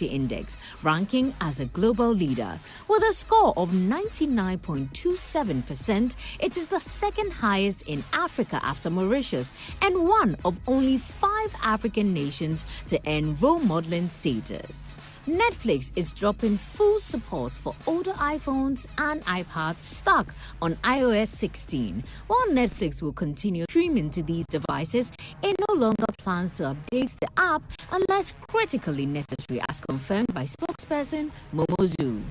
Index, ranking as a global leader. With a score of 99.27%, it is the second highest in Africa after Mauritius and one of only 5 African nations to earn role modeling status. Netflix is dropping full support for older iPhones and iPads stuck on iOS 16. While Netflix will continue streaming to these devices, it no longer plans to update the app unless critically necessary, as confirmed by spokesperson Momozu.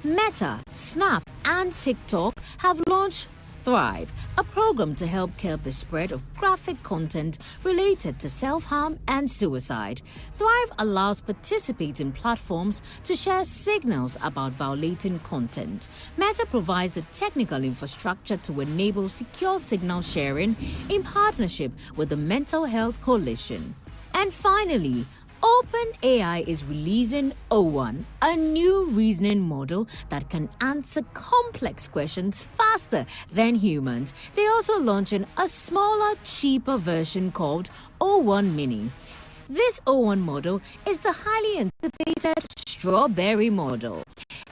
Meta, Snap, and TikTok have launched Thrive, a program to help curb the spread of graphic content related to self-harm and suicide. Thrive allows participating platforms to share signals about violating content. Meta provides the technical infrastructure to enable secure signal sharing in partnership with the Mental Health Coalition. And finally, OpenAI is releasing O1, a new reasoning model that can answer complex questions faster than humans. They're also launching a smaller, cheaper version called O1 Mini. This O1 model is the highly anticipated strawberry model.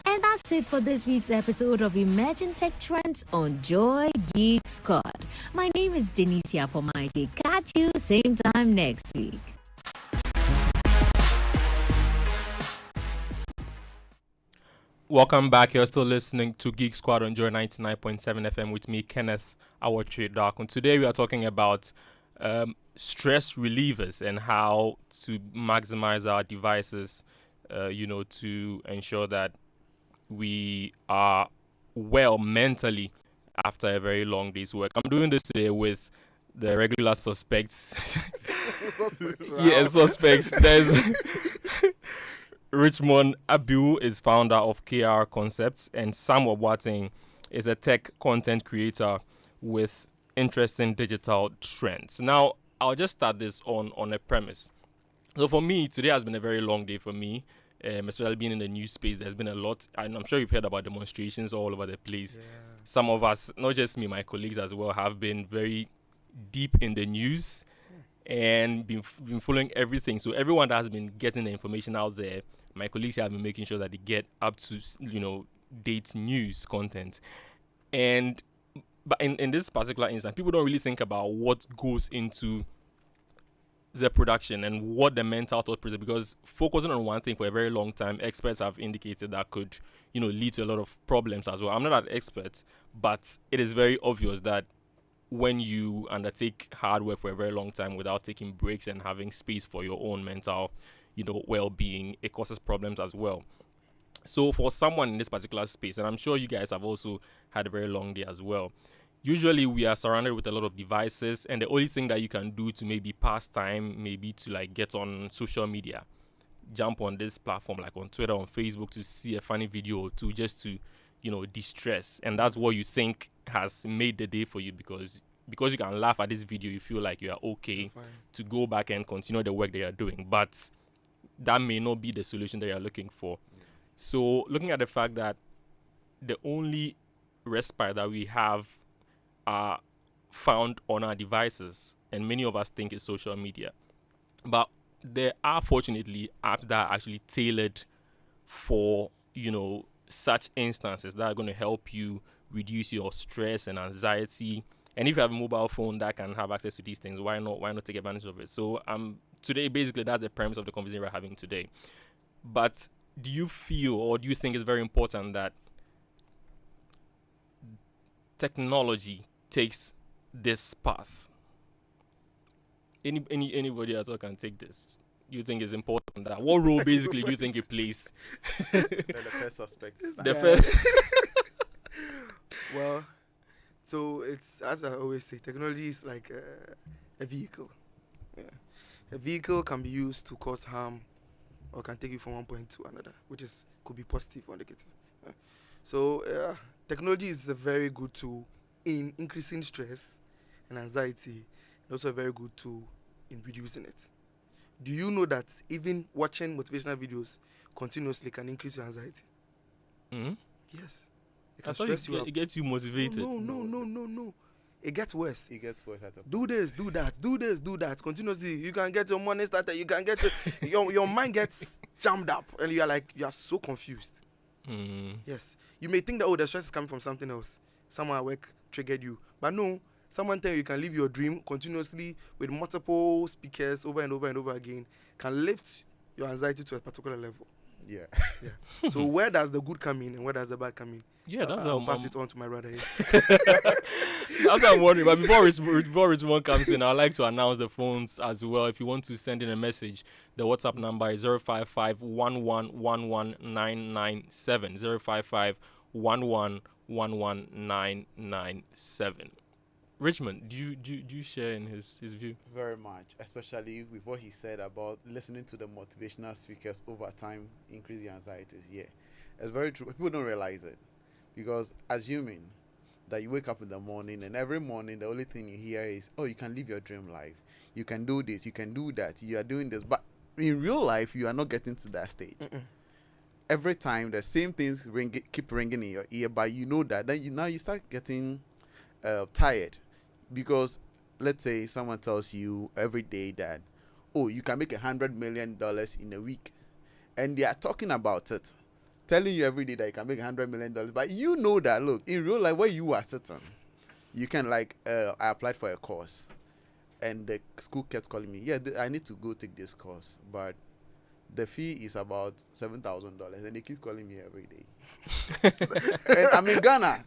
And that's it for this week's episode of Emerging Tech Trends on Joy Geek Squad. My name is Denise Yapomaji. Catch you same time next week. Welcome back. You're still listening to Geek Squad on Joy 99.7 FM with me, Kenneth, Awotwe, Darko. And today we are talking about stress relievers and how to maximize our devices, to ensure that we are well mentally after a very long day's work. I'm doing this today with the regular suspects. Suspects. There's Richmond Abu is founder of KR Concepts, and Sam Awotwe is a tech content creator with interesting digital trends. Now, I'll just start this on a premise. So for me, today has been a very long day for me, especially being in the news space. There's been a lot, and I'm sure you've heard about demonstrations all over the place. Yeah. Some of us, not just me, my colleagues as well, have been very deep in the news and been following everything. So everyone that has been getting the information out there, my colleagues have been making sure that they get up to, date news content. But in this particular instance, people don't really think about what goes into the production and what the mental thought process, because focusing on one thing for a very long time, experts have indicated that could, lead to a lot of problems as well. I'm not an expert, but it is very obvious that when you undertake hard work for a very long time without taking breaks and having space for your own mental, well-being, it causes problems as well. So for someone in this particular space, and I'm sure you guys have also had a very long day as well, usually we are surrounded with a lot of devices, and the only thing that you can do to maybe pass time, maybe to get on social media, jump on this platform like on Twitter, on Facebook, to see a funny video, to just to distress. And that's what you think has made the day for you, because you can laugh at this video, you feel like you are okay to go back and continue the work that you're doing. But that may not be the solution that you're looking for. Yeah. So looking at the fact that the only respite that we have are found on our devices, and many of us think it's social media. But there are fortunately apps that are actually tailored for, such instances that are going to help you reduce your stress and anxiety. And if you have a mobile phone that can have access to these things, why not take advantage of it? So today, basically, that's the premise of the conversation we're having today. But do you feel, or do you think it's very important that technology takes this path? Anybody at all can take this. You think it's important that? What role basically do you think it plays? The first suspect. Well, so it's, as I always say, technology is like a vehicle. Yeah. A vehicle can be used to cause harm or can take you from one point to another, which could be positive or negative. So technology is a very good tool in increasing stress and anxiety, and also a very good tool in reducing it. Do you know that even watching motivational videos continuously can increase your anxiety? Mm-hmm. Yes. I thought it gets you motivated. No. it gets worse. It gets worse at a Do this, do that, do this, do that. Continuously, you can get your money started. You can get your mind gets jammed up, and you are so confused. Yes, you may think that the stress is coming from something else. Someone at work triggered you, but no. Someone tell you can live your dream continuously with multiple speakers over and over and over again can lift your anxiety to a particular level. Yeah. So where does the good come in and where does the bad come in? Yeah, that's I'll pass it on to my brother here. That's what I'm wondering. But before Richmond comes in, I'd like to announce the phones as well. If you want to send in a message, the WhatsApp number is 055-1111-997. 055-1111-997. Richmond, do you share in his view? Very much, especially with what he said about listening to the motivational speakers over time increase your anxieties. Yeah, it's very true. People don't realize it because assuming that you wake up in the morning and every morning the only thing you hear is, oh, you can live your dream life. You can do this. You can do that. You are doing this. But in real life, you are not getting to that stage. Every time the same things keep ringing in your ear, but you know that. Then you start getting tired. Because let's say someone tells you every day that, oh, you can make $100 million in a week. And they are talking about it, telling you every day that you can make $100 million. But you know that, look, in real life, where you are sitting, you can I applied for a course. And the school kept calling me, yeah, I need to go take this course. But the fee is about $7,000. And they keep calling me every day. And I'm in Ghana.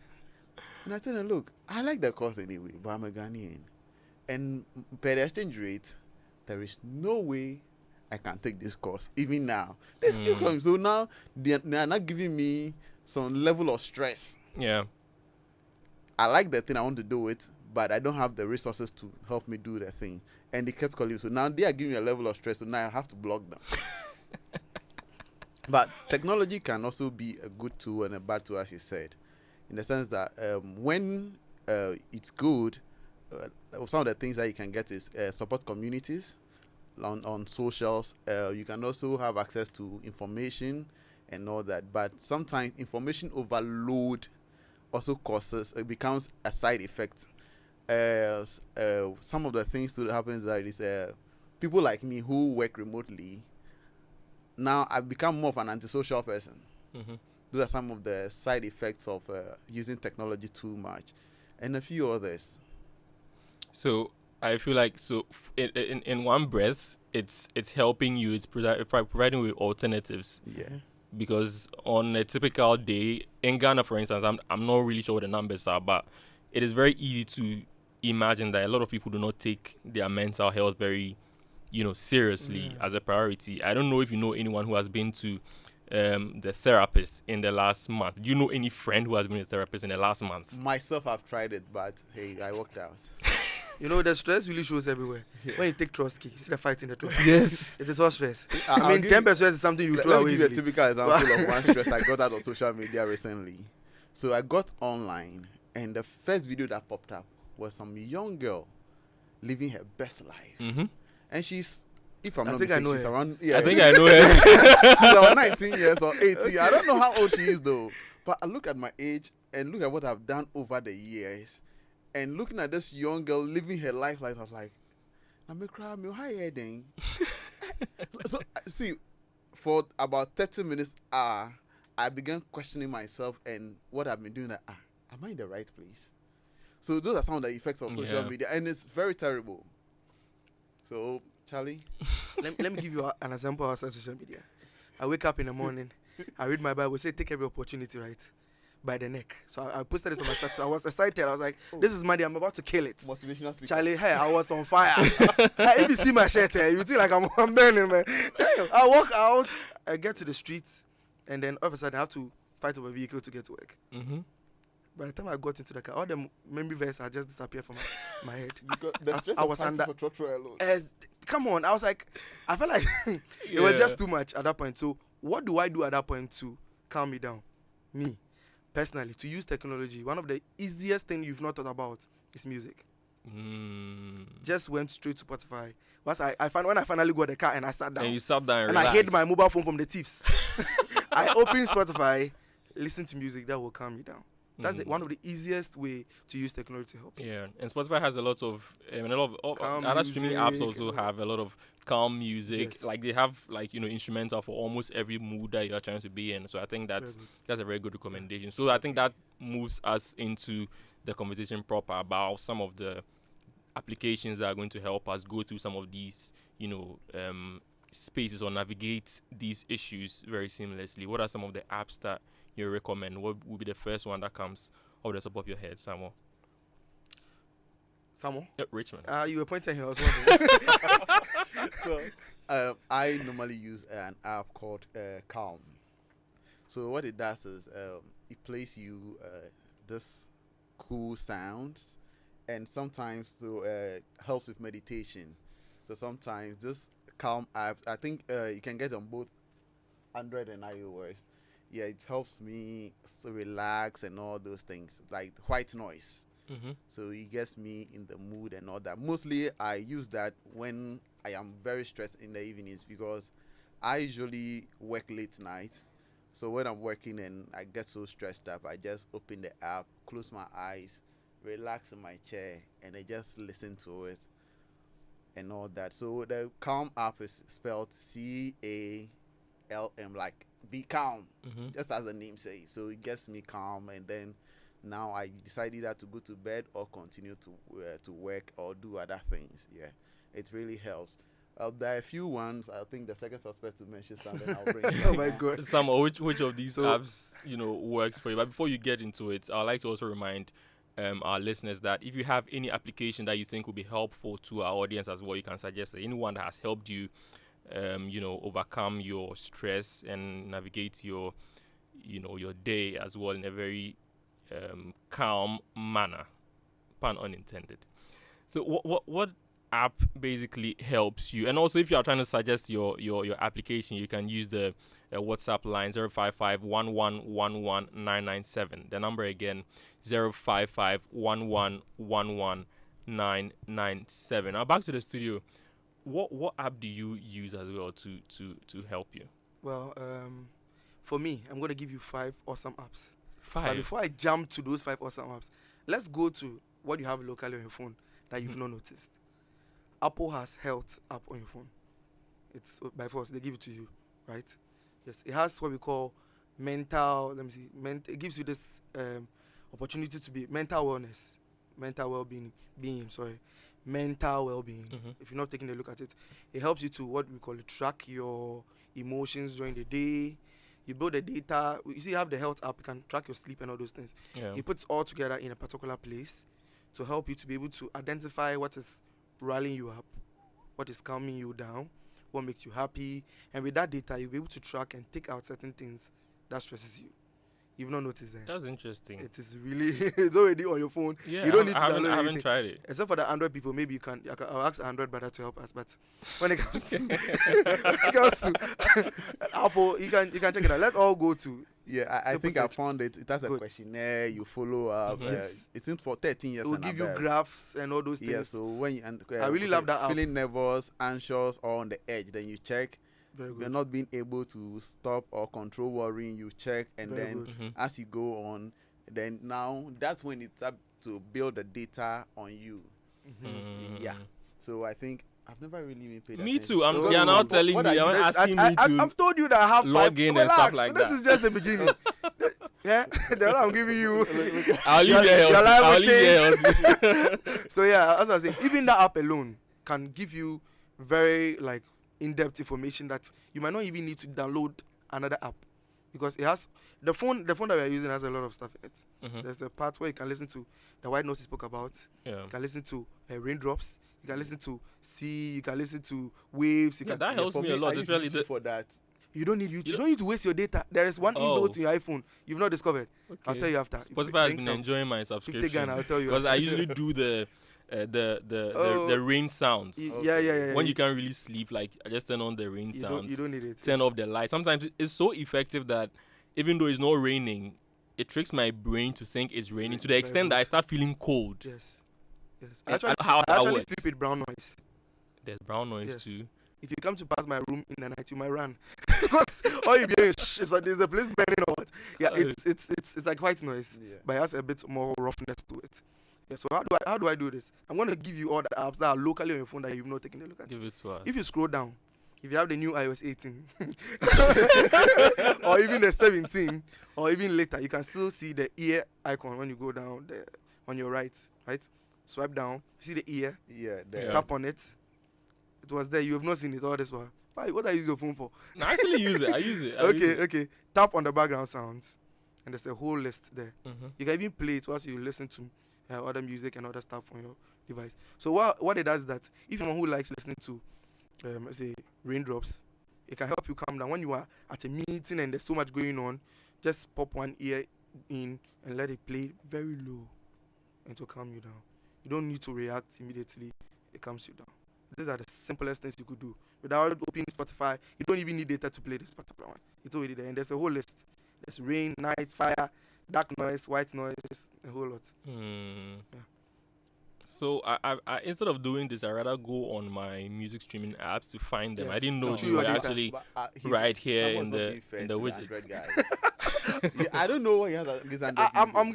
And I tell them, look, I like the course anyway, but I'm a Ghanaian. And per the exchange rate, there is no way I can take this course, even now. They still come. So now they are not giving me some level of stress. Yeah. I like the thing, I want to do it, but I don't have the resources to help me do the thing. And they kept calling me. So now they are giving me a level of stress, so now I have to block them. But technology can also be a good tool and a bad tool, as he said. In the sense that when it's good, some of the things that you can get is support communities on socials. You can also have access to information and all that. But sometimes information overload also becomes a side effect. Some of the things that happens that is people like me who work remotely. Now I've become more of an antisocial person. Those are some of the side effects of using technology too much, and a few others. So I feel like in one breath, it's helping you. It's providing with alternatives. Yeah. Because on a typical day in Ghana, for instance, I'm not really sure what the numbers are, but it is very easy to imagine that a lot of people do not take their mental health very, seriously as a priority. I don't know if you know anyone who has been to the therapist in the last month. Do you know any friend who has been a therapist in the last month? Myself, I've tried it, but hey, I worked out. The stress really shows everywhere. Yeah. When you take Trotsky, you see the fight in the Trotsky. Yes. It is all stress. I mean, 10% is something you throw away. Let me give you a typical example of one stress I got out of social media recently. So I got online, and the first video that popped up was some young girl living her best life. And she's, if I'm not mistaken, she's around... Yeah, I think I know her. She's around 19 years or 18. Okay. I don't know how old she is, though. But I look at my age and look at what I've done over the years. And looking at this young girl living her life, I was like, I'm a crowd, how then? So, see, for about 30 minutes, I began questioning myself and what I've been doing. Am I in the right place? So those are some of the effects of social media, and it's very terrible. So, Charlie? let me give you an example of social media. I wake up in the morning, I read my Bible, say take every opportunity, right? By the neck. So I posted it on my status. I was excited. I was like, this is Monday, I'm about to kill it. Motivational speaker. Charlie, hey, I was on fire. If you see my shirt here, you think like I'm burning, man. I walk out, I get to the streets, and then all of a sudden I have to fight over a vehicle to get to work. By the time I got into the car, all the memory verse had just disappeared from my head. Because I was under for Trotro alone. Come on, I was like, I felt like it was just too much at that point. So what do I do at that point to calm me down? Me, personally, to use technology, one of the easiest things you've not thought about is music. Just went straight to Spotify. When I finally got the car and I sat down. And you sat down and I hid my mobile phone from the thieves. I opened Spotify, listen to music that will calm me down. That's one of the easiest way to use technology to help you. Yeah, and Spotify has a lot of Calm other streaming apps music, also have a lot of calm music. Yes. Like they have instrumental for almost every mood that you are trying to be in. So I think that's a very good recommendation. So I think that moves us into the conversation proper about some of the applications that are going to help us go through some of these spaces or navigate these issues very seamlessly. What are some of the apps that you recommend? What would be the first one that comes off the top of your head, Samuel? Richmond. You were pointing here. So I normally use an app called Calm. So what it does is it plays you this cool sounds, and sometimes helps with meditation. So sometimes this Calm app, I think you can get on both Android and iOS. Yeah, it helps me relax and all those things, like white noise. So it gets me in the mood and all that. Mostly I use that when I am very stressed in the evenings, because I usually work late night. So when I'm working and I get so stressed up, I just open the app, close my eyes, relax in my chair, and I just listen to it and all that. So the Calm app is spelled CALM, like be calm, just as the name says. So it gets me calm, and then now I decide either to go to bed or continue to work or do other things. Yeah, it really helps. There are a few ones. I think the second suspect to mention something, I'll bring it. Oh my God. Sam, which of these apps works for you? But before you get into it, I'd like to also remind our listeners that if you have any application that you think will be helpful to our audience as well, you can suggest it. Anyone that has helped you overcome your stress and navigate your day as well in a very calm manner, pun unintended. So what app basically helps you? And also, if you are trying to suggest your application, you can use the WhatsApp line 055-1111-997. The number again, 055-1111-997. Now back to the studio. What app do you use as well to help you? Well, for me, I'm going to give you 5 awesome apps. 5. But before I jump to those 5 awesome apps, let's go to what you have locally on your phone that you've not noticed. Apple has health app on your phone. It's by force, they give it to you, right? Yes, it has what we call mental, it gives you this opportunity to be mental wellness, mental well-being, mental well-being. If you're not taking a look at it, it helps you to what we call track your emotions during the day. You build the data. You see, you have the health app. You can track your sleep and all those things. Yeah. It puts all together in a particular place to help you to be able to identify what is rallying you up, what is calming you down, what makes you happy. And with that data, you'll be able to track and take out certain things that stresses you. You've not noticed that. That's interesting. It is really, it's already on your phone. Yeah, you don't need to download I haven't tried it. Except for the Android people, maybe I'll ask Android brother to help us. But when it comes to, Apple, you can check it out. Let's all go to. Yeah, I think I found it. It has a questionnaire. You follow up. Yes. It's in for 13 years. It will give you graphs and all those things. Yeah, so when you I really love that app. Feeling nervous, anxious, or on the edge, then you check. Very good. You're not being able to stop or control worrying. You check, and Very then good. as you go on, then now that's when it's up to build the data on you. Yeah. So I think I've never really even paid Me attention. too. You're now telling me. I'm asking me to I've told you that I have log in and stuff like this that. This is just the beginning. Yeah, the one I'm giving you. I'll leave you. So yeah, as I was saying, even that app alone can give you very in-depth information that you might not even need to download another app, because it has the phone that we are using has a lot of stuff in it. There's a part where you can listen to the white noise you spoke about. Yeah. You can listen to raindrops. You can listen to sea. You can listen to waves. That helps me a lot. It's really for that. You don't need YouTube. You don't need to waste your data. There is one inbuilt in your iPhone you've not discovered. Okay. I'll tell you after. Spotify has been enjoying my subscription. I'll tell you because I usually do the rain sounds. Yeah. When you can't really sleep, I just turn on the rain sounds. You don't need it. Turn off the light. Sometimes it's so effective that even though it's not raining, it tricks my brain to think it's raining to the extent that I start feeling cold. Yes. How I actually works. sleep with brown noise. There's brown noise too. If you come to pass my room in the night, you might run because all you be hearing is it's like there's a place burning or what. Yeah, it's like white noise, but it has a bit more roughness to it. Yeah, so how do I do this? I'm gonna give you all the apps that are locally on your phone that you've not taken a look at. Give it to us. If you scroll down, if you have the new iOS 18 or even the 17 or even later, you can still see the ear icon when you go down there on your right. Swipe down, you see the ear. Tap on it. It was there. You have not seen it all this while. Why? What are you using your phone for? No, I actually use it. I use it. Okay. Tap on the background sounds, and there's a whole list there. You can even play it whilst you listen to other music and other stuff on your device. So what it does is that if you're someone who likes listening to, let's say, raindrops, it can help you calm down. When you are at a meeting and there's so much going on, just pop one ear in and let it play very low, and to calm you down. You don't need to react immediately. It calms you down. These are the simplest things you could do. Without opening Spotify, you don't even need data to play this particular one. It's already there. And there's a whole list. There's rain, night, fire, dark noise, white noise, a whole lot. Yeah. So I instead of doing this, I rather go on my music streaming apps to find them. Yes. I didn't know To they your were data. actually But, right here in someone's not the being fair in the to widgets. Android guys. Yeah, I don't know what he has against Android.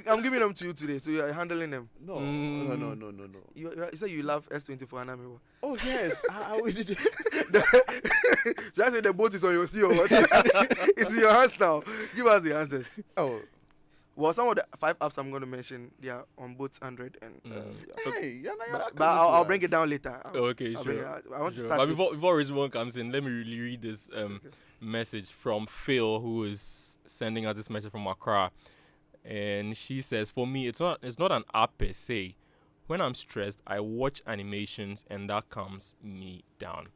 I'm giving them to you today, so you're handling them. No. You said you love S24 and I'm Oh yes, I always did. Should I say the boat is on your sea or what? It's in your hands now. Give us the answers. Oh, Well, some of the 5 apps I'm going to mention, they are on both Android and. hey, But I'll bring it down later. Okay, I'll bring sure. it out. I want to Sure. start. But before Rizwan comes in, let me really read this message from Phil, who is sending us this message from Accra, and she says, "For me, it's not an app per se. When I'm stressed, I watch animations, and that calms me down."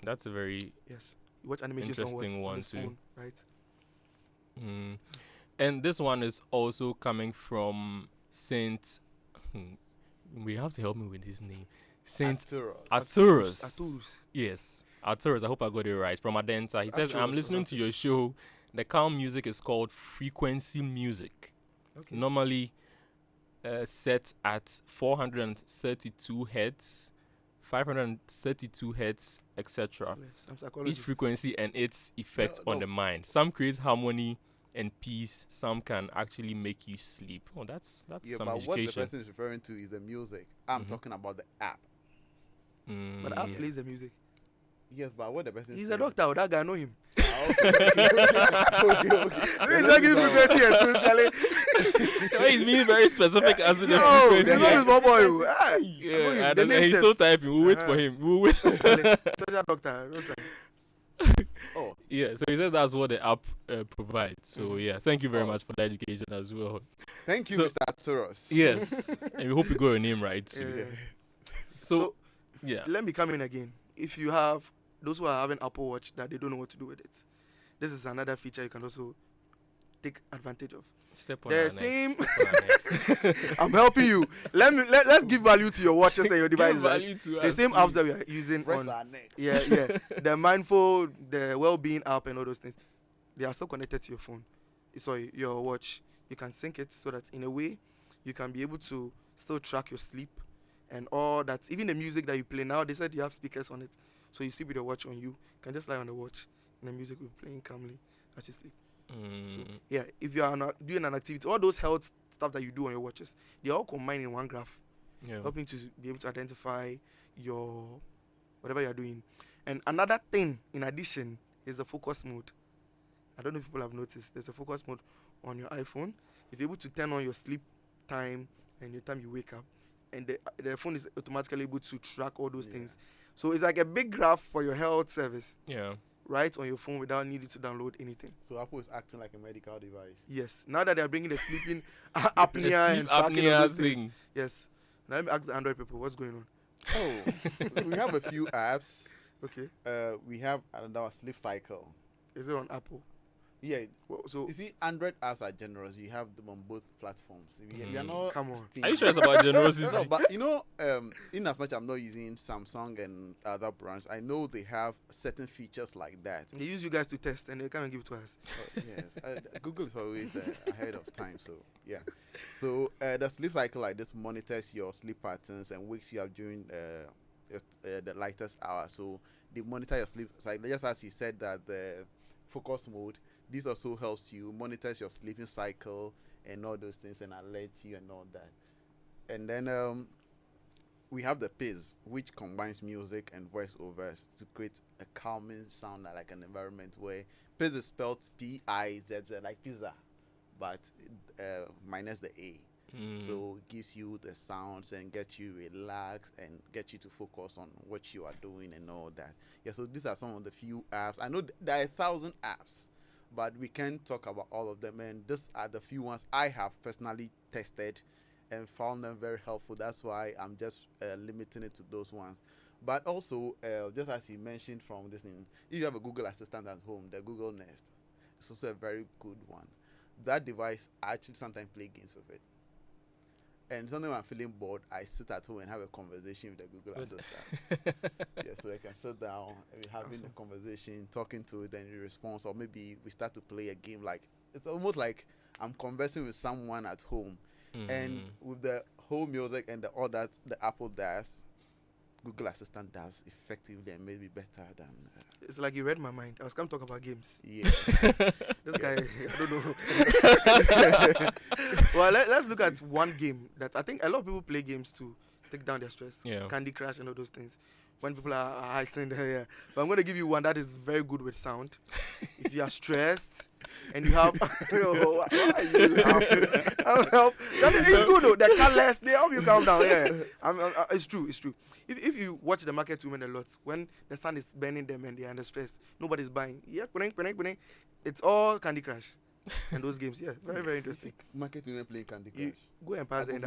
That's a very Yes. You watch animations interesting on one this too. phone, right? And this one is also coming from Saint. We have to help me with his name. Saint Arturus. Arturus. Yes, Arturus. I hope I got it right. From Adenta. He says, Arturus, "I'm listening to your show. The calm music is called frequency music. Okay. Normally set at 432 hertz, 532 hertz, etc. I'm Each psychologist. frequency and its effects on the mind. Some create harmony and peace. Some can actually make you sleep." Oh, that's Yeah, some but what the education. person is referring to is the music. I'm talking about the app. But the app plays the music. Yes, but what the person He's is a doctor. That guy, I know him. Okay. He's not giving frequency especially. He's being very specific as in the No, frequency. this one is my boy. Yeah, I The don't know. name He's says- still typing. We'll wait for him. We'll wait. Special doctor. Oh, Yeah, so he says that's what the app provides. So yeah, thank you very Oh. much for the education as well. thank you, So- Mr. Arturus. Yes, and we hope you got your name right too. Yeah. So yeah, Let me come in again. If you have those who are having Apple Watch that they don't know what to do with it, this is another feature you can also take advantage of. step on The our same- next. Step on our next. I'm helping you. Let's give value to your watches and your devices. Give Right? value to The us, same apps that please. we are using Press on. our next. Yeah. The mindful, the well-being app, and all those things, they are still connected to your phone. Sorry, your watch. You can sync it so that in a way you can be able to still track your sleep and all that. Even the music that you play now, they said you have speakers on it, so you sleep with your watch on you. You can just lie on the watch and the music will be playing calmly as you sleep. So, yeah, if you are doing an activity, all those health stuff that you do on your watches, they are all combined in one graph, Yeah. helping to be able to identify your whatever you are doing. And another thing in addition is the focus mode. I don't know if people have noticed. There's a focus mode on your iPhone. If you're able to turn on your sleep time and the time you wake up, and the phone is automatically able to track all those things. So it's like a big graph for your health service, Yeah. right on your phone without needing to download anything. So Apple is acting like a medical device. Yes. Now that they are bringing the sleeping apnea The and sleep tracking apnea of those things. thing. Yes. Now let me ask the Android people what's going on. Oh, we have a few apps. Okay. We have our sleep cycle. Is it on Apple? Yeah. Well, so You see, Android apps are generous. You have them on both platforms. We are not. Come on. Steam. Are you sure it's about generosity? No, but in as much I'm not using Samsung and other brands, I know they have certain features like that. they use you guys to test and they come and give it to us. Yes, Google is always ahead of time. So yeah, so the sleep cycle like this monitors your sleep patterns and wakes you up during the lightest hour. So they monitor your sleep cycle. Just as he said that the focus mode, this also helps you monitors your sleeping cycle and all those things and alert you and all that. And then we have the Piz, which combines music and voiceovers to create a calming sound, like an environment where Piz is spelled P-I-Z-Z, like pizza, but minus the A. So it gives you the sounds and get you relaxed and get you to focus on what you are doing and all that. Yeah, so these are some of the few apps. I know there are 1,000 apps, but we can't talk about all of them. And these are the few ones I have personally tested and found them very helpful. That's why I'm just limiting it to those ones. But also, just as he mentioned from this thing, if you have a Google Assistant at home, the Google Nest, it's also a very good one. That device, I actually sometimes play games with it. And sometimes when I'm feeling bored, I sit at home and have a conversation with the Google Assistant. Yeah, so I can sit down and we're having a conversation, talking to it, and it responds. Or maybe we start to play a game. Like, it's almost like I'm conversing with someone at home. And with the home music and all that the Apple does, Google Assistant does effectively and maybe better than. It's like you read my mind. I was come talk about games. Yeah. This guy, I don't know. Well, let's look at one game that I think a lot of people play games to take down their stress. Yeah. Candy Crush and all those things. When people are heightened, yeah. But I'm going to give you one that is very good with sound. If you are stressed and you have, why are you laughing? It's good though. The colors, they help you calm down. Yeah, it's true. It's true. If you watch the market women a lot, when the sun is burning them and they are under stress, nobody's buying. Yeah, it's all Candy Crush and those games. Yeah, very very interesting. Market women playing Candy Crush. You go and pass there in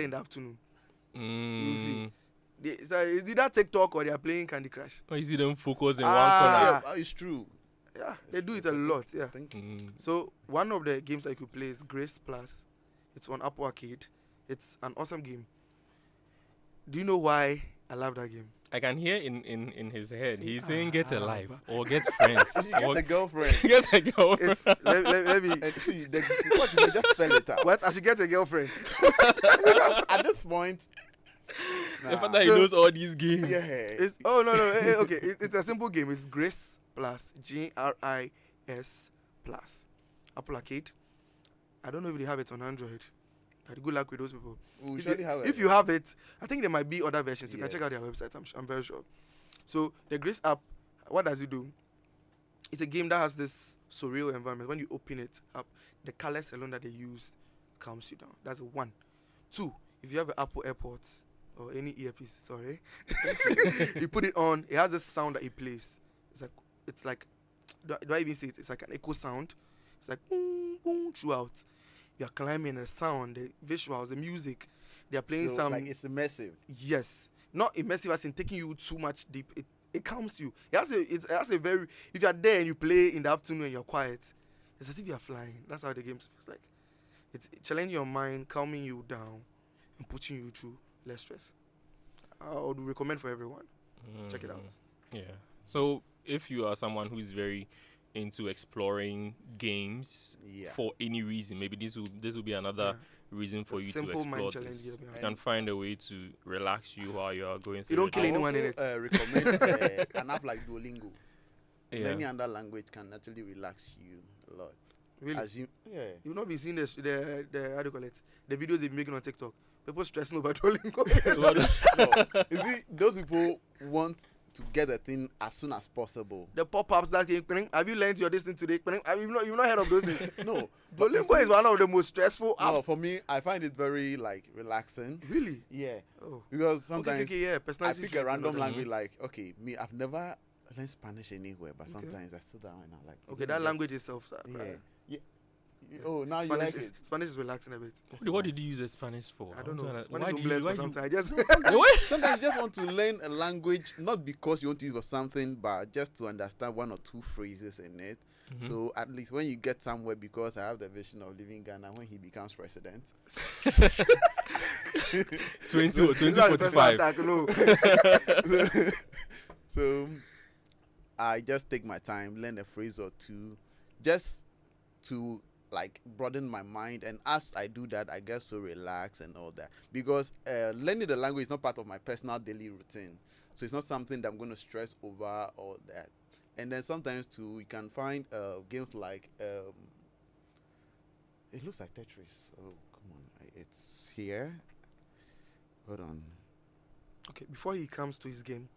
the afternoon. You see. Is either TikTok or they are playing Candy Crush. Or you see them focus in one corner. Yeah, it's true. Yeah, they do it a lot. Yeah. So one of the games I could play is Grace Plus. It's on Apple Arcade. It's an awesome game. Do you know why I love that game? I can hear in his head. He's saying get a life or get friends. Get a girlfriend. Get a girlfriend. Let me. What you just spell it out. What? I should get a girlfriend. At this point. The fact that he knows all these games. Yeah. No. Okay. It's a simple game. It's Grace Plus. GRIS Plus. Apple Arcade. I don't know if they have it on Android. Good luck with those people. If you have it, I think there might be other versions. You can check out their website. I'm very sure. So the Grace app, what does it do? It's a game that has this surreal environment. When you open it up, the colors alone that they use calms you down. That's one. Two, if you have an Apple AirPods or any earpiece, sorry, you put it on. It has a sound that it plays. It's like. Do I even say it? It's like an echo sound. It's like boom, boom throughout. You are climbing the sound, the visuals, the music. They are playing some. Like it's immersive. Yes, not immersive as in taking you too much deep. It calms you. It has a very. If you are there and you play in the afternoon and you're quiet, it's as if you are flying. That's how the game feels like. It's challenging your mind, calming you down, and putting you through less stress. I would recommend for everyone. Check it out. Yeah. So if you are someone who's very into exploring games for any reason, maybe this will be another reason for you to explore this. You can find a way to relax you while you are going through. You don't kill anyone in it. Recommend an app like Duolingo. Any other language can actually relax you a lot. Really? You've not been seeing the how do you call it? The videos they're making on TikTok. People stressing over Duolingo. No. You see, those people want to get the thing as soon as possible. The pop-ups that have you learned your distance today? You've not heard of those things? No. Duolingo is one of the most stressful apps. No, for me, I find it very relaxing. Really? Yeah. Oh. Because sometimes I pick a random language I've never learned Spanish anywhere, but sometimes I sit down and I'm like, okay, that language itself. Oh, now Spanish you like it. Spanish is relaxing a bit. What did you use the Spanish for? I don't know. Why do you sometimes sometimes you just want to learn a language, not because you want to use for something, but just to understand one or two phrases in it. So at least when you get somewhere, because I have the vision of leaving Ghana when he becomes president. 2045. So I just take my time, learn a phrase or two, just to like broaden my mind, and as I do that, I get so relaxed and all that. Because learning the language is not part of my personal daily routine, so it's not something that I'm going to stress over all that. And then sometimes too, you can find games like it looks like Tetris. Oh come on, it's here. Hold on. Okay, before he comes to his game,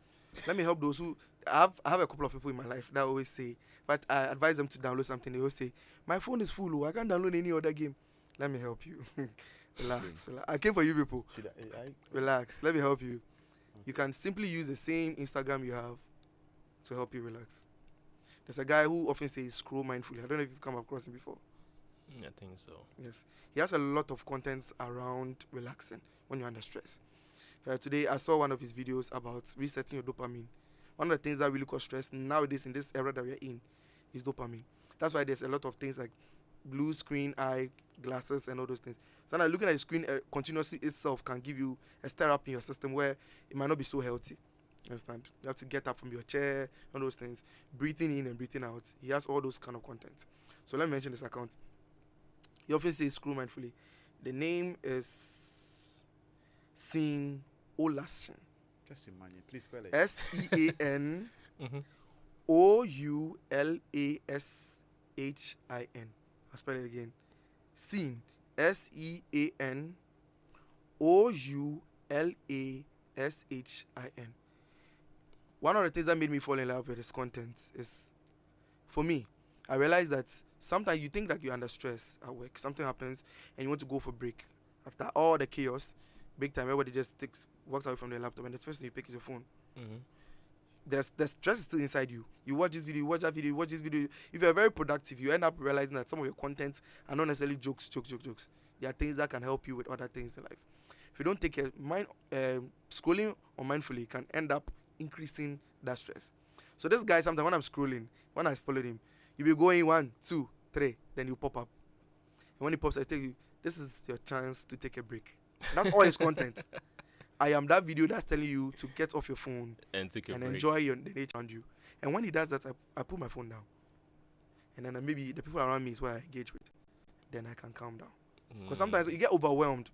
let me help those who I have a couple of people in my life that always say, but I advise them to download something. They always say, my phone is full, oh, I can't download any other game. Let me help you. Relax. I came for you people. Relax. Let me help you. You can simply use the same Instagram you have to help you relax. There's a guy who often says scroll mindfully. I don't know if you've come across him before. I think so. Yes. He has a lot of contents around relaxing when you're under stress. Today, I saw one of his videos about resetting your dopamine. One of the things that really cause stress nowadays in this era that we're in is dopamine. That's why there's a lot of things like blue screen eye glasses and all those things. So now looking at the screen continuously itself can give you a stir up in your system where it might not be so healthy. You understand? You have to get up from your chair, all those things. Breathing in and breathing out. He has all those kind of content. So let me mention this account. He often says screw mindfully. The name is Sean Olashin. Just imagine. Please spell it. SEAN OULASHIN. I'll spell it again. Sean. SEAN OULASHIN. One of the things that made me fall in love with his content is, for me, I realized that sometimes you think that you're under stress at work. Something happens and you want to go for break. After all the chaos, break time, everybody just walks away from their laptop, and the first thing you pick is your phone. The stress is still inside you. You watch this video, you watch that video, you watch this video. If you're very productive, you end up realizing that some of your content are not necessarily jokes. There are things that can help you with other things in life. If you don't take care, scrolling unmindfully can end up increasing that stress. So this guy, sometimes when I'm scrolling, when I follow him, you'll be going 1, 2, 3, then you pop up. And when he pops, I tell you, this is your chance to take a break. That's all his content. I am that video that's telling you to get off your phone and take a break. Enjoy the nature around you. And when he does that, I put my phone down. And then maybe the people around me is where I engage with. Then I can calm down. Because sometimes you get overwhelmed.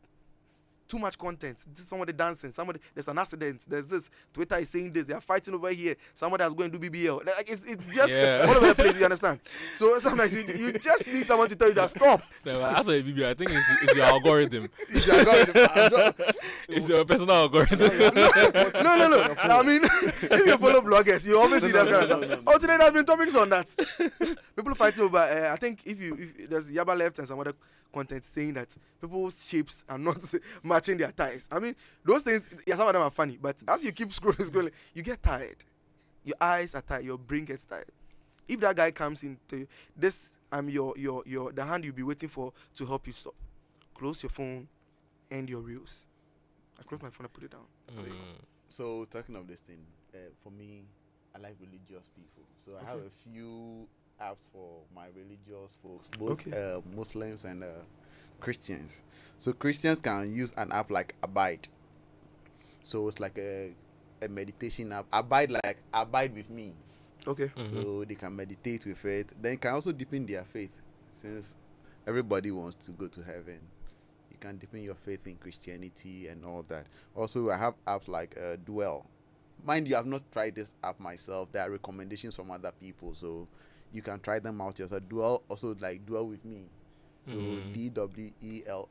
Too much content. Somebody dancing. There's an accident. There's this. Twitter is saying this. They are fighting over here. Somebody is going to do BBL. Like it's just all over the place. You understand? So sometimes you just need someone to tell you that stop. No, as for BBL, I think it's your algorithm. It's your algorithm. It's your personal algorithm. No. I mean, if you follow bloggers, you always see that kind of stuff. Oh, today there's been topics on that. People fighting over. I think if there's Yaba left and some other content saying that people's shapes are not matching their ties. I mean, those things, some of them are funny, but as you keep scrolling, you get tired. Your eyes are tired, your brain gets tired. If that guy comes into this, the hand you'll be waiting for to help you stop. Close your phone, end your reels. I close my phone and put it down. So talking of this thing, for me, I like religious people. So I have a few apps for my religious folks, both Muslims and Christians. So Christians can use an app like Abide. So it's like a meditation app. Abide with me. Okay. So they can meditate with it. Then you can also deepen their faith, since everybody wants to go to heaven. You can deepen your faith in Christianity and all that. Also, I have apps like Dwell. Mind you, I've not tried this app myself. There are recommendations from other people, so you can try them out yourself. Dwell, also like Dwell with me. So DWELL.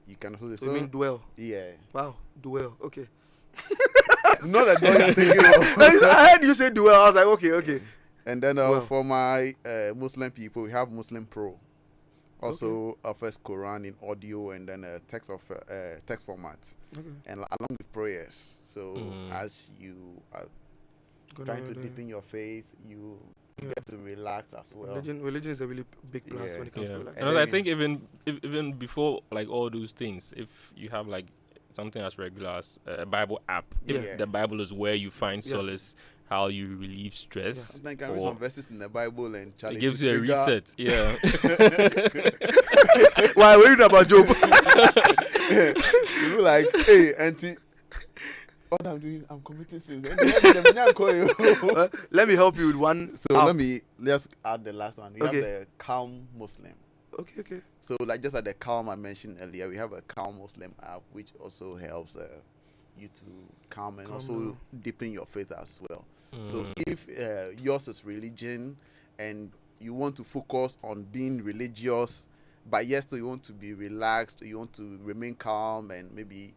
You can also. So you mean Dwell? Yeah. Wow, Dwell. Okay. Not that Dwell you're thinking of. I heard you say Dwell. I was like, okay. And then for my Muslim people, we have Muslim Pro. Also offers Quran in audio and then text format, and along with prayers. So as you are trying to deepen your faith, you get to relax as well. Religion is a really big plus when it comes to relax. And I think even before like all those things, if you have like something as regular as a Bible app, if the Bible is where you find solace, how you relieve stress. I can read some verses in the Bible and it gives you a reset. Yeah. Why are we reading about Job? You look like, hey, auntie, what I'm doing, I'm committing sins. Let me help you with one. So let's add the last one. We have the Calm Muslim. Okay. So, like just like the Calm I mentioned earlier, we have a Calm Muslim app which also helps you to calm and Calm also down. deepen your faith as well. So, Mm. if yours is religion and you want to focus on being religious, but yes, still you want to be relaxed, you want to remain calm and maybe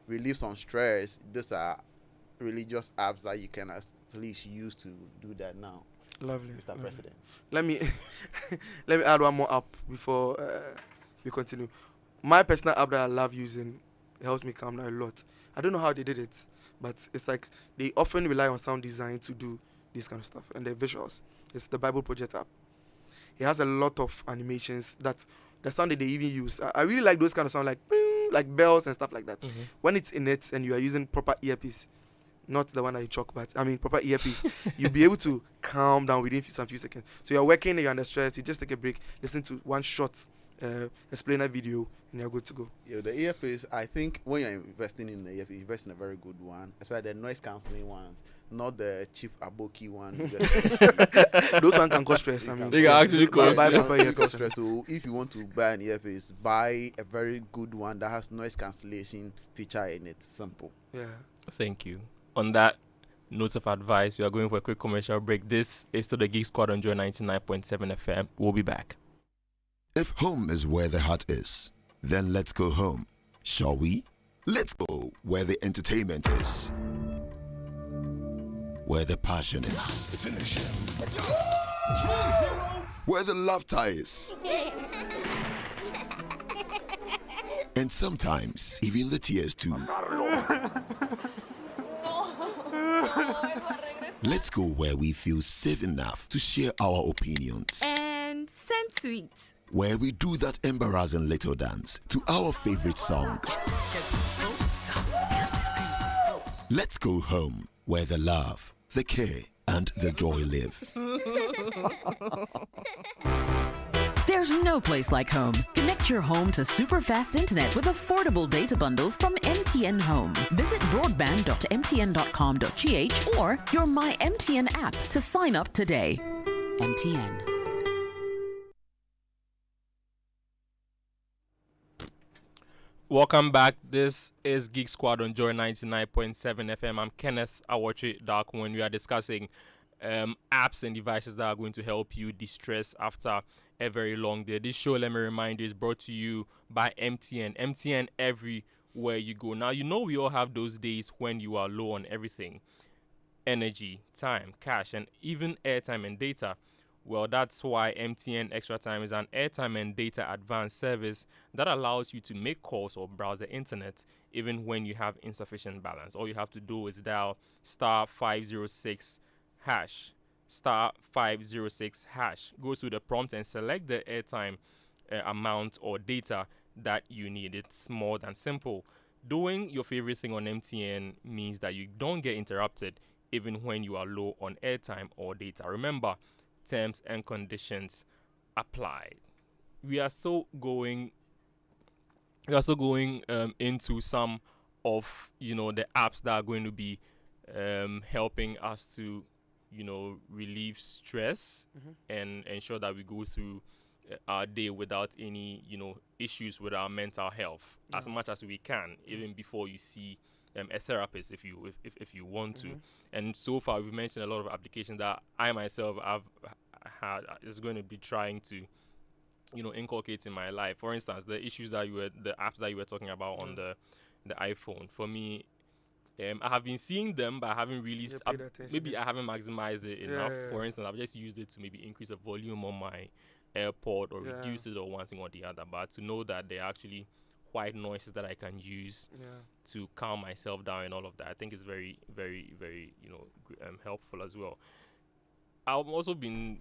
relieve some stress, these are religious apps that you can at least use to do that now, Lovely. Mr. lovely. President. Let me let me add one more app before we continue. My personal app that I love using helps me calm down a lot. I don't know how they did it, but it's like they often rely on sound design to do this kind of stuff and the visuals. It's the Bible Project app. It has a lot of animations that the sound that they even use. I really like those kind of sound like bing, like bells and stuff like that. Mhm. When it's in it and you are using proper earpiece, not the one that you chalk, but I mean proper earpiece, you'll be able to calm down within some few seconds. So you're working and you're under stress, you just take a break, listen to one short explainer video, and you're good to go. Yeah, the earpiece, I think when you're investing in the earpiece, invest in a very good one, especially the noise cancelling ones, not the cheap Aboki one. Those ones can cause stress. I mean, They can actually cause buy stress. proper Cause earpiece. stress. So if you want to buy an earpiece, buy a very good one that has noise cancellation feature in it. Simple. Yeah. Thank you. On that note of advice, we are going for a quick commercial break. This is to the Geek Squad on Joy 99.7 FM. We'll be back. If home is where the heart is, then let's go home, shall we? Let's go where the entertainment is, where the passion is, where the laughter is, and sometimes even the tears too. Let's go where we feel safe enough to share our opinions, and send tweets. where we do that embarrassing little dance to our favorite song. Let's go home where the love, the care, and the joy live. There's no place like home. Connect your home to super fast internet with affordable data bundles from MTN Home. Visit broadband.mtn.com.gh or your My MTN app to sign up today. MTN. Welcome back. This is Geek Squad on Joy 99.7 FM. I'm Kenneth, Awotwe, Darko, when we are discussing apps and devices that are going to help you de-stress after a very long day. This show, let me remind you, is brought to you by MTN. MTN everywhere you go. Now, you know we all have those days when you are low on everything. Energy, time, cash, and even airtime and data. Well, that's why MTN Extra Time is an airtime and data advanced service that allows you to make calls or browse the internet even when you have insufficient balance. All you have to do is dial star 506 hash, star 506 hash. Go to the prompt and select the airtime amount or data that you need. It's more than simple. Doing your favorite thing on MTN means that you don't get interrupted even when you are low on airtime or data. Remember, terms and conditions apply. We are still going into some of the apps that are going to be helping us to relieve stress and ensure that we go through our day without any issues with our mental health as much as we can, even before you see a therapist if you want to. And so far we've mentioned a lot of applications that I myself have had is going to be trying to inculcate in my life. For instance, the apps that you were talking about on the iPhone. For me, I have been seeing them, but I haven't really maybe I haven't maximized it enough. For instance, I've just used it to maybe increase the volume on my AirPod or reduce it or one thing or the other. But to know that they're actually white noises that I can use to calm myself down and all of that, I think is very, very, very helpful as well. I've also been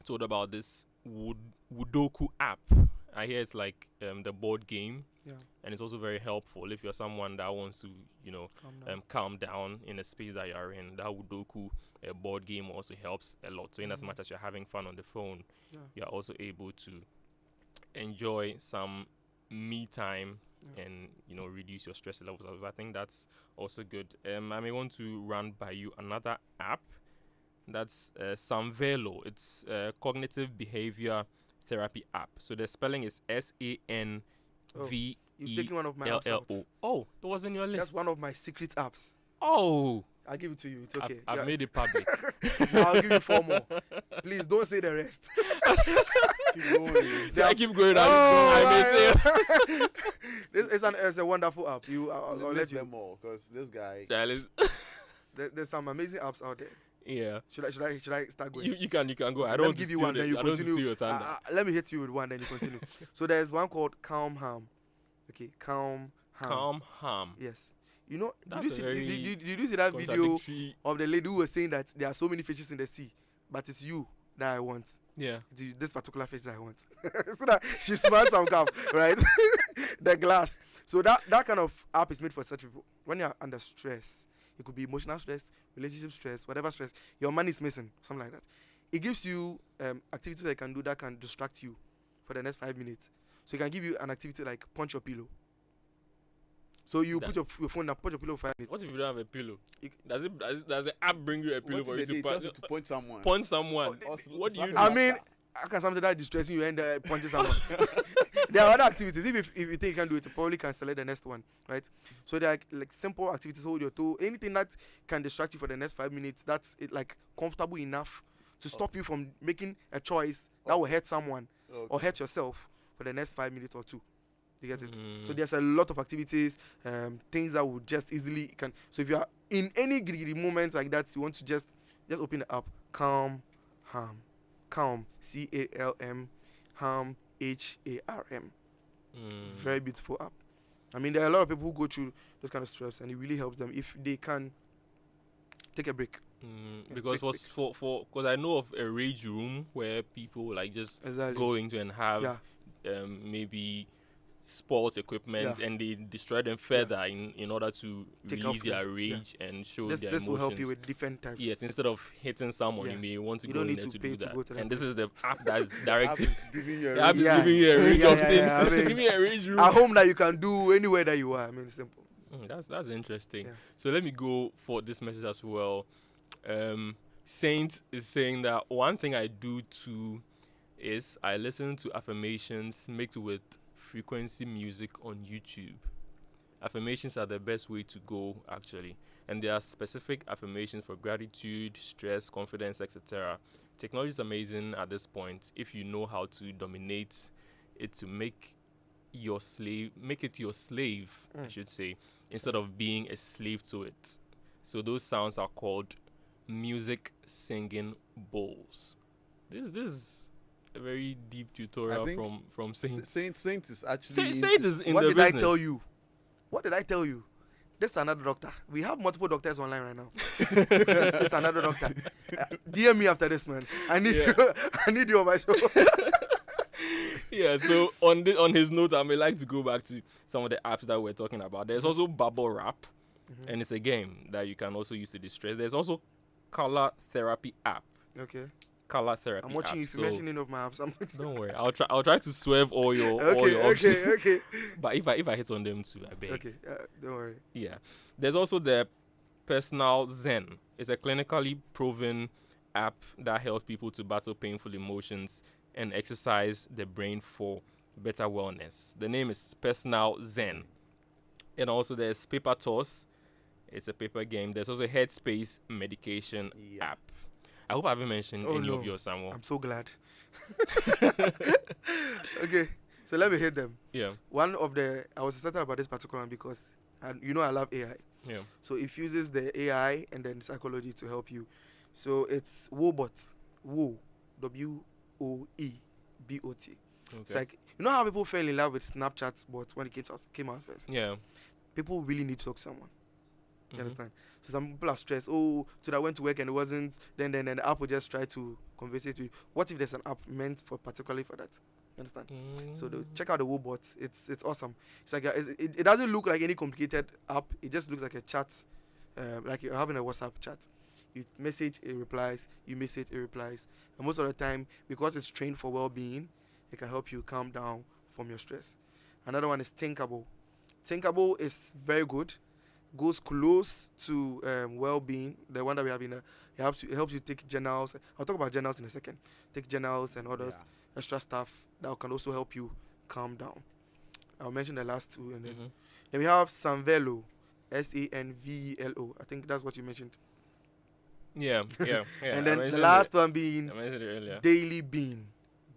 told about this Wudoku app. I hear it's like the board game, and it's also very helpful if you're someone that wants to calm down in a space that you're in. That Wudoku board game also helps a lot. So in as much as you're having fun on the phone, you're also able to enjoy some me time and reduce your stress levels. I think that's also good. I may want to run by you another app. That's Samvelo. It's cognitive behavior therapy app. So the spelling is SANVELLO. You've taken one of my apps out. Oh, it was in your list. That's one of my secret apps. Oh, I'll give it to you. It's okay. I've made it public. I'll give you 4 more. Please don't say the rest. Keep going. So I keep going. I may say. It's a wonderful app. I'll let List you. them all, because this guy. Charles. There's some amazing apps out there. Yeah. Should I start going? You can go. I Let don't me want to give you steal one, then you I don't want to continue. steal your thunder. Let me hit you with one, then you continue. So there's one called Calm Harm. Okay, Calm Harm. Calm harm. Yes. You know, That's did you see that video Contradictory. of the lady who was saying that there are so many fishes in the sea, but it's you that I want. Yeah. It's this particular fish that I want. So that she smells some cup, right? The glass. So that kind of app is made for such people. When you're under stress, it could be emotional stress, relationship stress, whatever stress, your money is missing, something like that. It gives you activities that you can do that can distract you for the next 5 minutes. So it can give you an activity like punch your pillow. So you put your phone down, punch your pillow for 5 minutes. What if you don't have a pillow? Does the app bring you a pillow for you to punch someone? punch someone? What do you do? I mean, how can something that distressing you end up punching someone? There are other activities. If you think you can do it, you probably can select the next one, right? So there are like simple activities, hold your toe, anything that can distract you for the next 5 minutes, that's it, like comfortable enough to stop you from making a choice that will hurt someone or hurt yourself for the next 5 minutes or 2. You get it? So there's a lot of activities, things that would just easily can. So if you are in any gritty moments like that, you want to just open the app. Calm, Harm, Calm, CALM, Harm, HARM. Very beautiful app. I mean, there are a lot of people who go through those kind of stress, and it really helps them if they can take a break. Because because I know of a rage room where people like just go into and have maybe sports equipment and they destroy them further in order to release their rage and show their emotions. This will help you with different types. Yes, instead of hitting someone, you may want to go in there to do that. To and this is the app that's directed. Giving you the app is giving you a range of things. I mean, give me a rage room. At home that you can do anywhere that you are. I mean, it's simple. That's interesting. Yeah. So let me go for this message as well. Saint is saying that one thing I do too is I listen to affirmations mixed with frequency music on YouTube. Affirmations are the best way to go, actually, and there are specific affirmations for gratitude, stress, confidence, etc. Technology is amazing at this point if you know how to dominate it to make it your slave, I should say, instead of being a slave to it. So those sounds are called music singing bowls. This is a very deep tutorial from Saint. Saint is actually Saint is in what the did business. I tell you? What did I tell you? This is another doctor. We have multiple doctors online right now. This is another doctor. DM me after this, man. I need you. I need you on my show. Yeah. So on his note, I may like to go back to some of the apps that we're talking about. There's also Bubble Wrap, and it's a game that you can also use to distress. There's also Color Therapy app. Okay. Color Therapy. I'm watching app, you. If you mention any of my apps, don't worry. I'll try to swerve all your options. Okay. But if I hit on them too, I beg. Okay. Don't worry. Yeah. There's also the Personal Zen. It's a clinically proven app that helps people to battle painful emotions and exercise the brain for better wellness. The name is Personal Zen. And also there's Paper Toss. It's a paper game. There's also Headspace medication app. I hope I haven't mentioned any of yours, Samuel. I'm so glad. Okay, so let me hit them. Yeah. I was excited about this particular one because, I love AI. Yeah. So it uses the AI and then psychology to help you. So it's Wobot. WOEBOT. Okay. It's like, you know how people fell in love with Snapchat bots when it came out first? Yeah. People really need to talk to someone. You understand? So some people are stressed. Oh, so I went to work and it wasn't. Then the app will just try to converse it with you. What if there's an app meant particularly for that? You understand? So check out the Wobot. It's awesome. It's like it doesn't look like any complicated app. It just looks like a chat, like you're having a WhatsApp chat. You message, it replies. You message, it replies. And most of the time, because it's trained for well-being, it can help you calm down from your stress. Another one is Thinkable. Thinkable is very good. Goes close to well-being. The one that we have it helps you take journals. I'll talk about journals in a second. Take journals and others. extra stuff that can also help you calm down. I'll mention the last two, and then we have Sanvelo, Sanvelo. I think that's what you mentioned. Yeah. And then the last one being I mentioned it earlier. Daily Bean,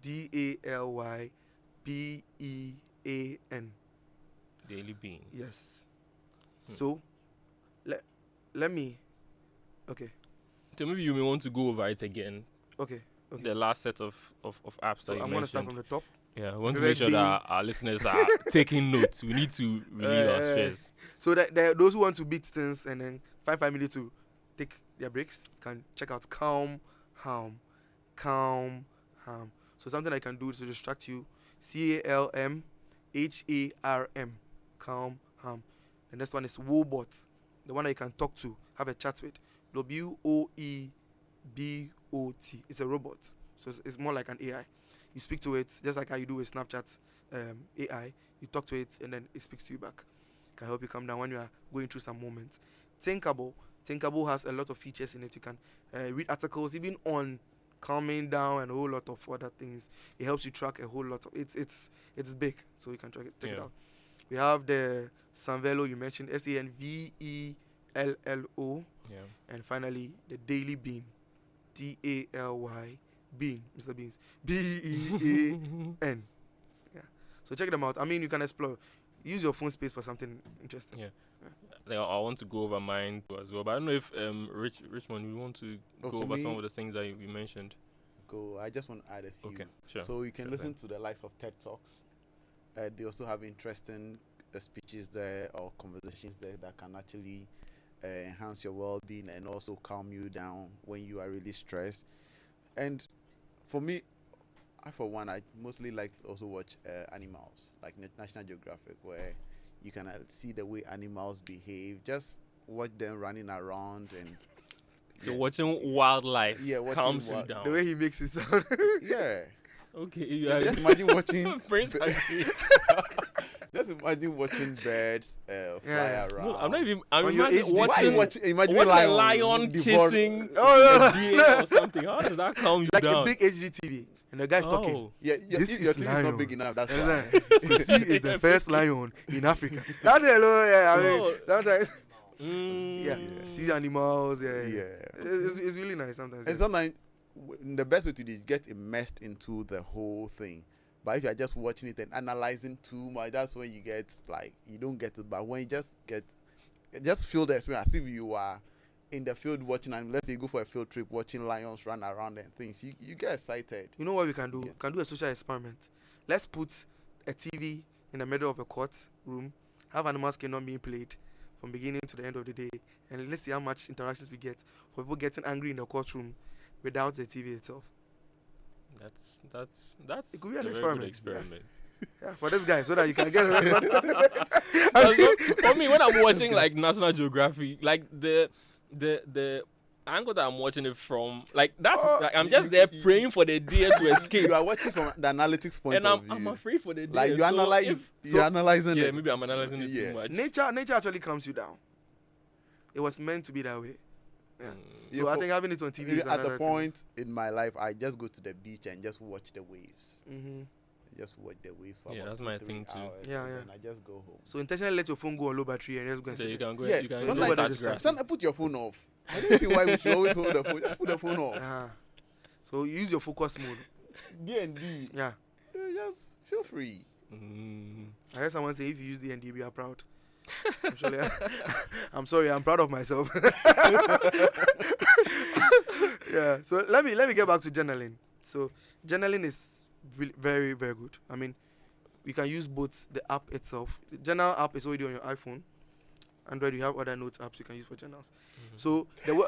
Dallybean. Daily Bean. Yes. So, let me. Okay. So maybe you may want to go over it again. Okay. The last set of apps So that you I'm mentioned. gonna start from the top. Yeah, we want to Favorite make sure that our listeners are taking notes. We need to relieve our stress. So that those who want to beat things and then find 5 minutes to take their breaks can check out Calm Harm. So something I can do to distract you. CalmHarm. Calm Harm. The next one is Wobot, the one that you can talk to, have a chat with. Woebot. It's a robot, so it's more like an AI. You speak to it just like how you do with Snapchat AI. You talk to it and then it speaks to you back. Can help you calm down when you are going through some moments. Thinkable has a lot of features in it. You can read articles even on calming down and a whole lot of other things. It helps you track a whole lot of it's big, so you can check it out. We have the Sanvelo you mentioned, Sanvello, and finally the Daily Bean, Daly Bean, Mr. Beans, Bean. Yeah. So check them out. I mean, you can explore. Use your phone space for something interesting. Yeah. I want to go over mine as well, but I don't know if Richmond, you want to go over some of the things that you mentioned. I just want to add a few. Okay, sure. So you can listen to the likes of TED Talks. They also have interesting speeches there or conversations there that can actually enhance your well-being and also calm you down when you are really stressed. And for me, I mostly like to also watch animals, like National Geographic, where you can see the way animals behave. Just watch them running around and. So watching wildlife calms you down. The way he makes it sound. Yeah. Okay. Just imagine watching. Just imagine watching birds fly around. No, I'm not even. Imagine a lion chasing a deer or something. How does that calm you like down? Like a big HD TV, and the guy's talking. Yeah, your TV is not big enough. That's why. Because he is the first lion in Africa. That's hello. Yeah, I mean, sometimes. See animals. It's really nice sometimes. And sometimes the best way to do is get immersed into the whole thing. But if you're just watching it and analyzing too much, that's when you get you don't get it. But when you just feel the experience as if you are in the field watching, and let's say you go for a field trip watching lions run around and things, you get excited. You know what we can do? We can do a social experiment. Let's put a TV in the middle of a court room, have animals cannot being played from beginning to the end of the day, and let's see how much interactions we get for people getting angry in the courtroom without the TV itself. That's it could be an experiment. Yeah, for this guy, so that you can get for me, when I'm watching like National Geographic, like the angle that I'm watching it from, I'm just there praying for the deer to escape. You are watching from the analytics point and of view. I'm afraid for the deer. Like you're analyzing it. Yeah, maybe I'm analyzing it too much. Nature actually calms you down. It was meant to be that way. Yeah. So I think having it on TV is at the point in my life, I just go to the beach and just watch the waves. Just watch the waves for about that's my thing too. And I just go home. So intentionally let your phone go on low battery and just go and so sit. You can go. Yeah, you can go touch grass. Sometimes put your phone off. I don't see why we should always hold the phone. Just put the phone off. So use your focus mode. D&D. Yeah. Just feel free. I heard someone say if you use D&D, we are proud. I'm sorry, I'm proud of myself. Yeah. So let me get back to journaling. So journaling is really very, very good. I mean, we can use both the app itself. The journal app is already on your iPhone. Android, you have other notes apps you can use for journals. So it's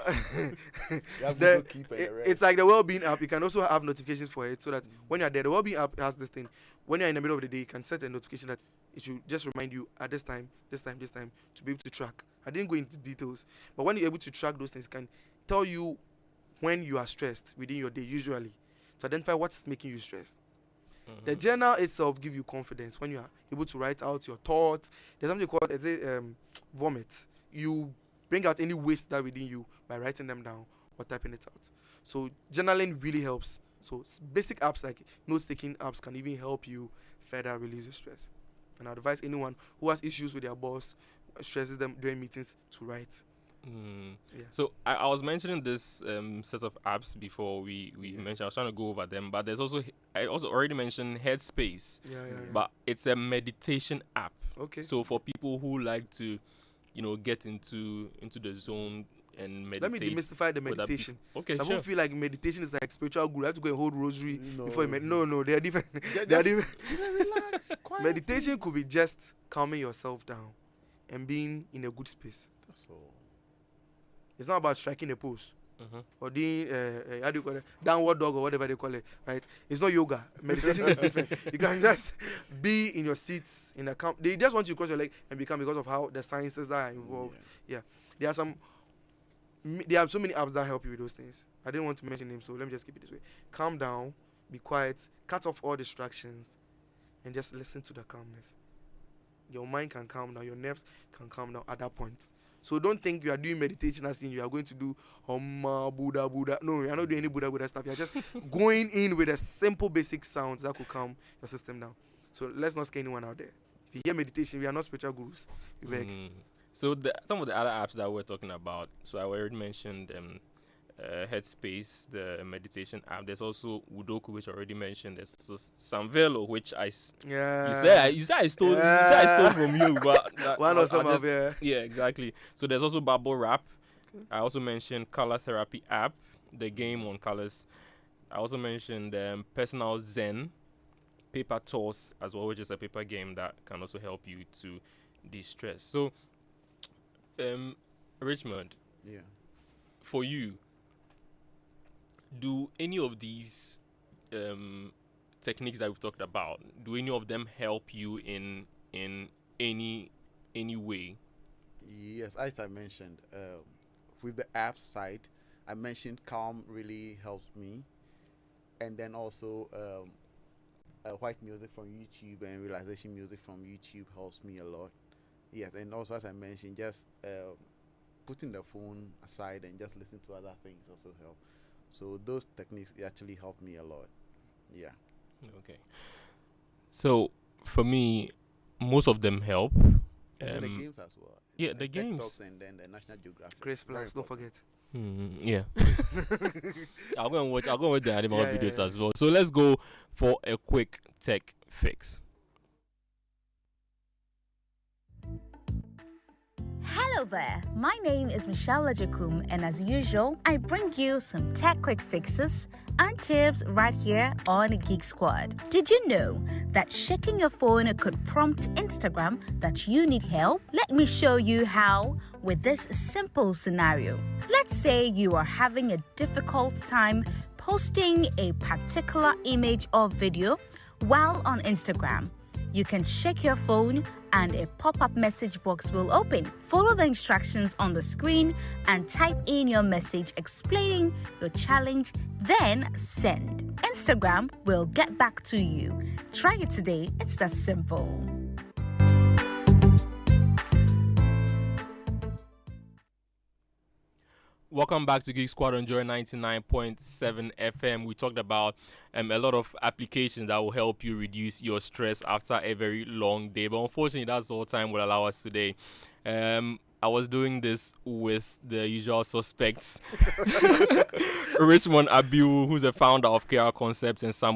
like the well-being app. You can also have notifications for it, so that when you're there, the well-being app has this thing. When you're in the middle of the day, you can set a notification that it should just remind you at this time, to be able to track. I didn't go into details, but when you're able to track those things, it can tell you when you are stressed within your day, usually, to identify what's making you stressed. The journal itself gives you confidence when you are able to write out your thoughts. There's something called vomit. You bring out any waste that within you by writing them down or typing it out. So journaling really helps So basic apps like note-taking apps can even help you further release your stress. And I advise anyone who has issues with their boss, stresses them during meetings, to write. Yeah. So I was mentioning this set of apps before we mentioned. I was trying to go over them, but there's also I also already mentioned Headspace. Yeah. But it's a meditation app. Okay. So for people who like to, get into the zone and meditate. Let me demystify the would that be- meditation. Okay, Some sure. people feel like meditation is like spiritual guru. I have to go and hold rosary No. before you No, they are different. Just- They are different. Relax. Quiet, Meditation please. could be just calming yourself down and being in a good space. That's all. It's not about striking a pose Mhm. or doing how do you call it, downward dog or whatever they call it, right? It's not yoga. Meditation is different. You can just be in your seats in a camp. They just want you to cross your leg and become, because of how the sciences that are involved. Yeah. There are so many apps that help you with those things. I didn't want to mention them, so let me just keep it this way. Calm down, be quiet, cut off all distractions, and just listen to the calmness. Your mind can calm down, your nerves can calm down at that point. So don't think you are doing meditation as in you are going to do Buddha. No, you are not doing any Buddha stuff. You are just going in with a simple basic sounds that could calm your system down. So let's not scare anyone out there. If you hear meditation, we are not spiritual gurus. We beg. So some of the other apps that we're talking about. So I already mentioned Headspace, the meditation app. There's also Udoku, which I already mentioned. There's also Samvelo, which Yeah. you said I stole. You said I stole from you, but One or some of yeah, exactly. So there's also Bubble Wrap. I also mentioned Color Therapy app, the game on colors. I also mentioned Personal Zen, Paper Toss as well, which is a paper game that can also help you to de-stress. So, Richmond, Yeah. for you, do any of these techniques that we've talked about, do any of them help you in any way? Yes, as I mentioned, with the app side, I mentioned Calm really helps me, and then also white music from YouTube and relaxation music from YouTube helps me a lot. Yes, and also as I mentioned, just putting the phone aside and just listening to other things also help. So those techniques actually help me a lot. Yeah. Okay. So for me, most of them help. And then the games as well. Yeah, the the Tech games. Talks and then the National Geographic. Grace Very Plus, don't important. forget. Yeah. I'll go and watch the animal Yeah, videos yeah. as well. So let's go for a quick tech fix. Hello there, my name is Michelle Lajakum, and as usual, I bring you some tech quick fixes and tips right here on Geek Squad. Did you know that shaking your phone could prompt Instagram that you need help? Let me show you how with this simple scenario. Let's say you are having a difficult time posting a particular image or video while on Instagram. You can shake your phone and a pop-up message box will open. Follow the instructions on the screen and type in your message explaining your challenge, then send. Instagram will get back to you. Try it today. It's that simple. Welcome back to Geek Squad on Joy 99.7 FM. We talked about a lot of applications that will help you reduce your stress after a very long day. But unfortunately, that's all time will allow us today. I was doing this with the usual suspects. Richmond Abiu, who's a founder of KR Concepts, and Sam